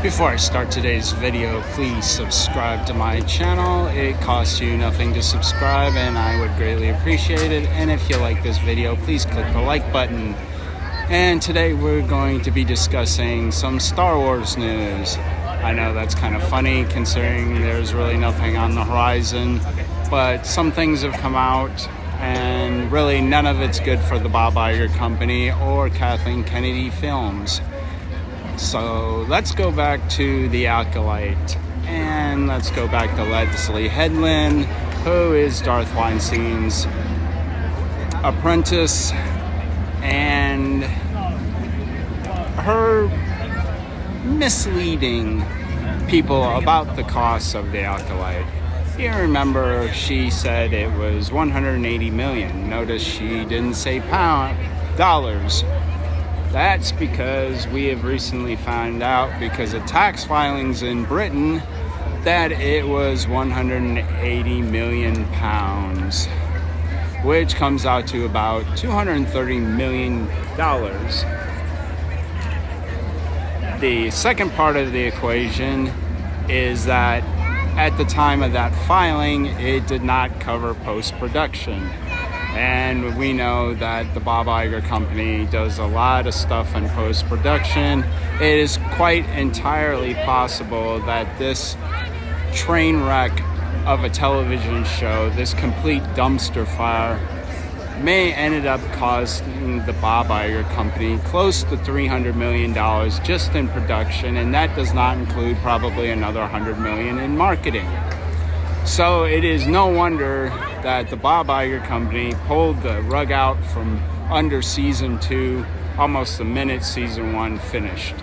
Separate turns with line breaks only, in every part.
Before I start today's video, please subscribe to my channel. It costs you nothing to subscribe and I would greatly appreciate it. And if you like this video, please click the like button. And today we're going to be discussing some Star Wars news. I know that's kind of funny considering there's really nothing on the horizon, but some things have come out and really none of it's good for the Bob Iger Company or Kathleen Kennedy Films. So let's go back to The Acolyte and let's go back to Leslie Headland, who is Darth Weinstein's apprentice, and her misleading people about the cost of The Acolyte. You remember she said it was 180 million. Notice she didn't say dollars. That's because we have recently found out, because of tax filings in Britain, that it was 180 million pounds, which comes out to about $230 million. The second part of the equation is that at the time of that filing, it did not cover post-production. And we know that the Bob Iger Company does a lot of stuff in post-production. It is quite entirely possible that this train wreck of a television show, this complete dumpster fire, may ended up costing the Bob Iger Company close to $300 million just in production, and that does not include probably another $100 million in marketing. So it is no wonder that the Bob Iger Company pulled the rug out from under season 2 almost the minute season 1 finished.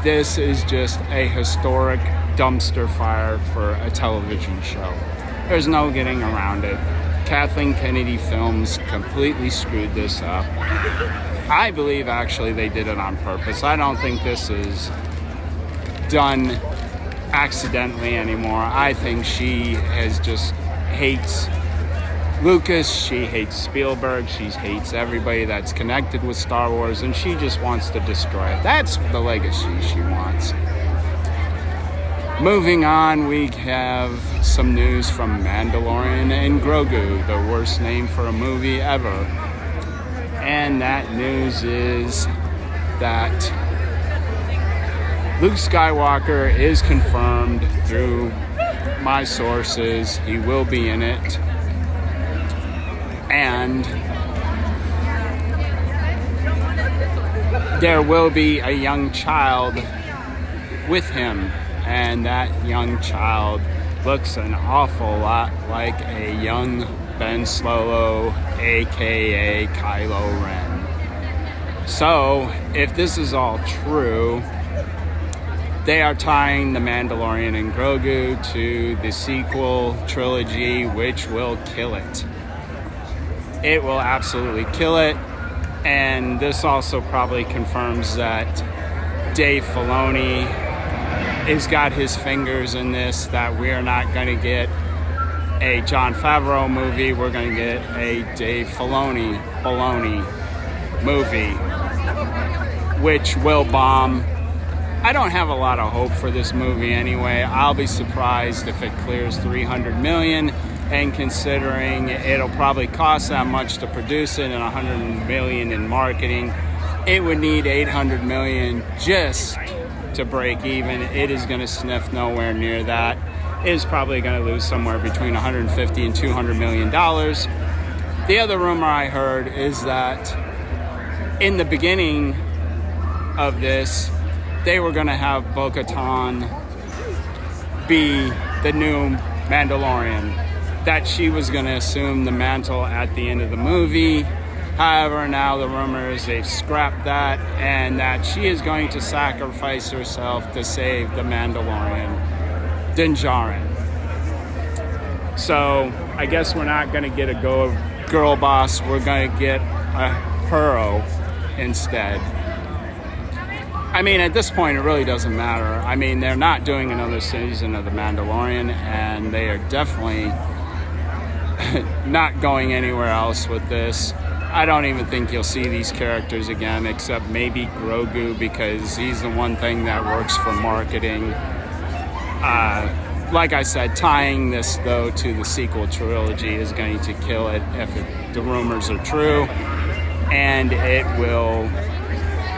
This is just a historic dumpster fire for a television show. There's no getting around it. Kathleen Kennedy Films completely screwed this up. I believe actually they did it on purpose. I don't think this is done accidentally anymore. I think she hates Lucas, she hates Spielberg, she hates everybody that's connected with Star Wars, and she just wants to destroy it. That's the legacy she wants. Moving on, we have some news from Mandalorian and Grogu, the worst name for a movie ever. And that news is that Luke Skywalker is confirmed through my sources. He will be in it. And there will be a young child with him. And that young child looks an awful lot like a young Ben Solo, aka Kylo Ren. So, if this is all true, they are tying The Mandalorian and Grogu to the sequel trilogy, which will kill it. It will absolutely kill it. And this also probably confirms that Dave Filoni has got his fingers in this, that we are not going to get a Jon Favreau movie. We're going to get a Dave Filoni movie, which will bomb. I don't have a lot of hope for this movie anyway. I'll be surprised if it clears $300 million, and considering it'll probably cost that much to produce it and $100 million in marketing, it would need $800 million just to break even. It is going to sniff nowhere near that. It is probably going to lose somewhere between $150 and $200 million. The other rumor I heard is that in the beginning of this, they were going to have Bo-Katan be the new Mandalorian, that she was going to assume the mantle at the end of the movie. However, now the rumor is they've scrapped that, and that she is going to sacrifice herself to save the Mandalorian, Din Djarin. So, I guess we're not going to get a girl boss, we're going to get a hero instead. I mean, at this point, it really doesn't matter. I mean, they're not doing another season of The Mandalorian, and they are definitely not going anywhere else with this. I don't even think you'll see these characters again, except maybe Grogu, because he's the one thing that works for marketing. Like I said, tying this, though, to the sequel trilogy is going to kill it if the rumors are true. And it will...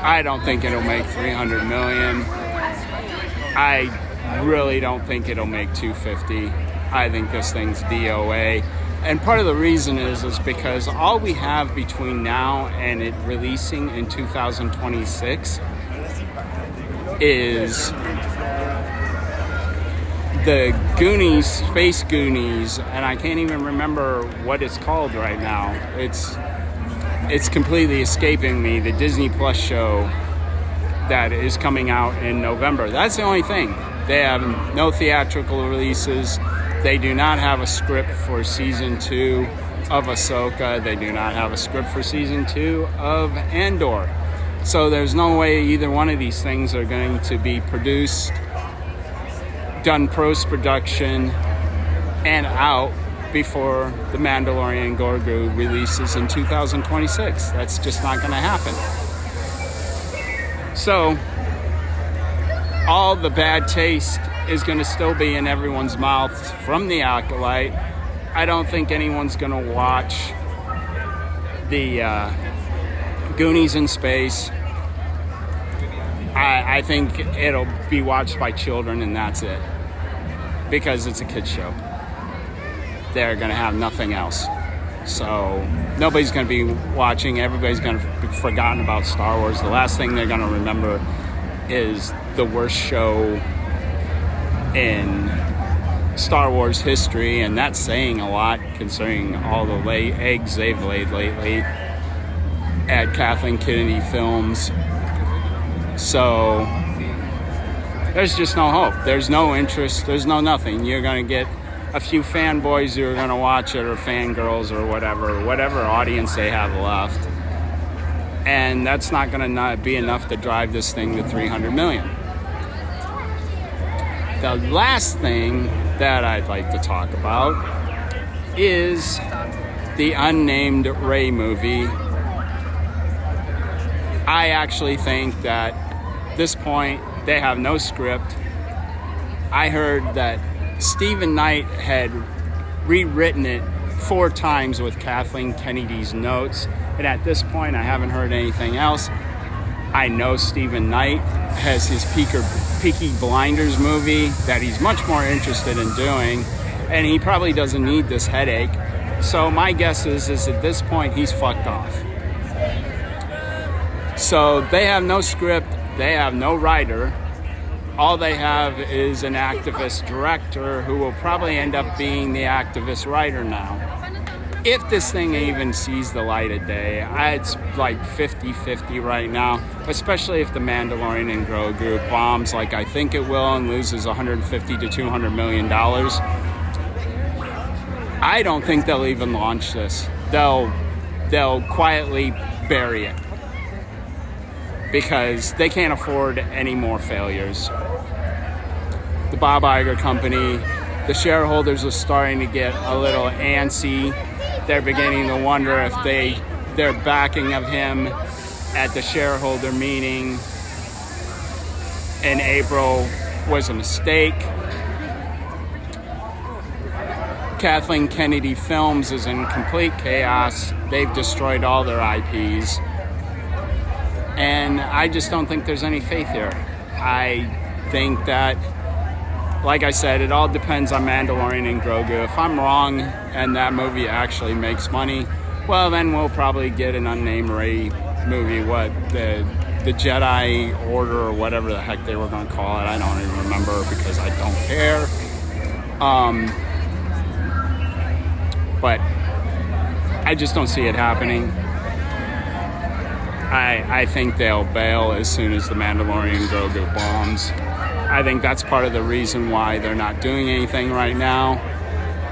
I don't think it'll make $300 million. I really don't think it'll make $250. I think this thing's DOA. And part of the reason is because all we have between now and it releasing in 2026 is the Goonies, Space Goonies, and I can't even remember what it's called right now. It's completely escaping me. The Disney Plus show that is coming out in November. That's the only thing. They have no theatrical releases. They do not have a script for season 2 of Ahsoka. They do not have a script for season 2 of Andor. So there's no way either one of these things are going to be produced, done post-production, and out before The Mandalorian Grogu releases in 2026. That's just not going to happen. So all the bad taste is going to still be in everyone's mouth from the Acolyte. I don't think anyone's going to watch the Goonies in space. I think it'll be watched by children, and that's it. Because it's a kid's show. They're going to have nothing else. So nobody's going to be watching. Everybody's going to be forgotten about Star Wars. The last thing they're going to remember is the worst show in Star Wars history, and that's saying a lot considering all the eggs they've laid lately at Kathleen Kennedy Films. So there's just no hope. There's no interest. There's no nothing. You're going to get a few fanboys who are going to watch it, or fangirls, or whatever audience they have left. And that's not going to be enough to drive this thing to $300 million. The last thing that I'd like to talk about is the unnamed Rey movie. I actually think that at this point they have no script. I heard that Stephen Knight had rewritten it 4 times with Kathleen Kennedy's notes, and at this point I haven't heard anything else. I know Stephen Knight has his Peaky Blinders movie that he's much more interested in doing, and he probably doesn't need this headache. So my guess is at this point he's fucked off. So they have no script, they have no writer. All they have is an activist director who will probably end up being the activist writer now. If this thing even sees the light of day, it's like 50-50 right now, especially if The Mandalorian and Grogu bombs like I think it will and loses $150 to $200 million. I don't think they'll even launch this. They'll quietly bury it because they can't afford any more failures. The Bob Iger company, the shareholders are starting to get a little antsy. They're beginning to wonder if their backing of him at the shareholder meeting in April was a mistake. Kathleen Kennedy Films is in complete chaos. They've destroyed all their IPs. And I just don't think there's any faith here. I think that, like I said, it all depends on Mandalorian and Grogu. If I'm wrong and that movie actually makes money, well, then we'll probably get an unnamed Rey movie, the Jedi Order or whatever the heck they were going to call it. I don't even remember because I don't care. But I just don't see it happening. I think they'll bail as soon as The Mandalorian Grogu bombs. I think that's part of the reason why they're not doing anything right now,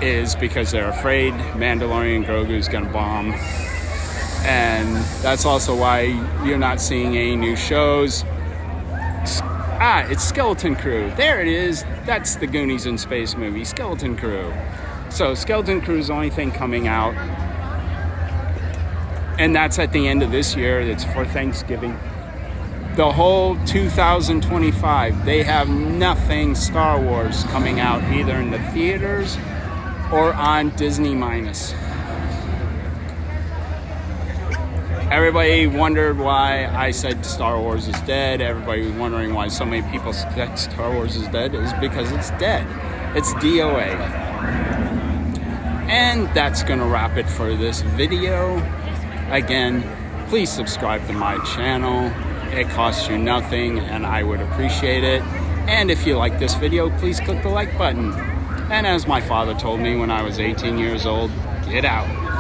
is because they're afraid Mandalorian Grogu is going to bomb. And that's also why you're not seeing any new shows. It's Skeleton Crew. There it is. That's the Goonies in Space movie, Skeleton Crew. So Skeleton Crew is the only thing coming out. And that's at the end of this year. It's for Thanksgiving. The whole 2025, they have nothing Star Wars coming out either in the theaters or on Disney Minus. Everybody wondered why I said Star Was dead. Everybody was wondering why so many people said Star Wars is dead. Is because it's dead. It's DOA. And that's going to wrap it for this video. Again, please subscribe to my channel. It costs you nothing and I would appreciate it. And if you like this video, please click the like button. And as my father told me when I was 18 years old, get out.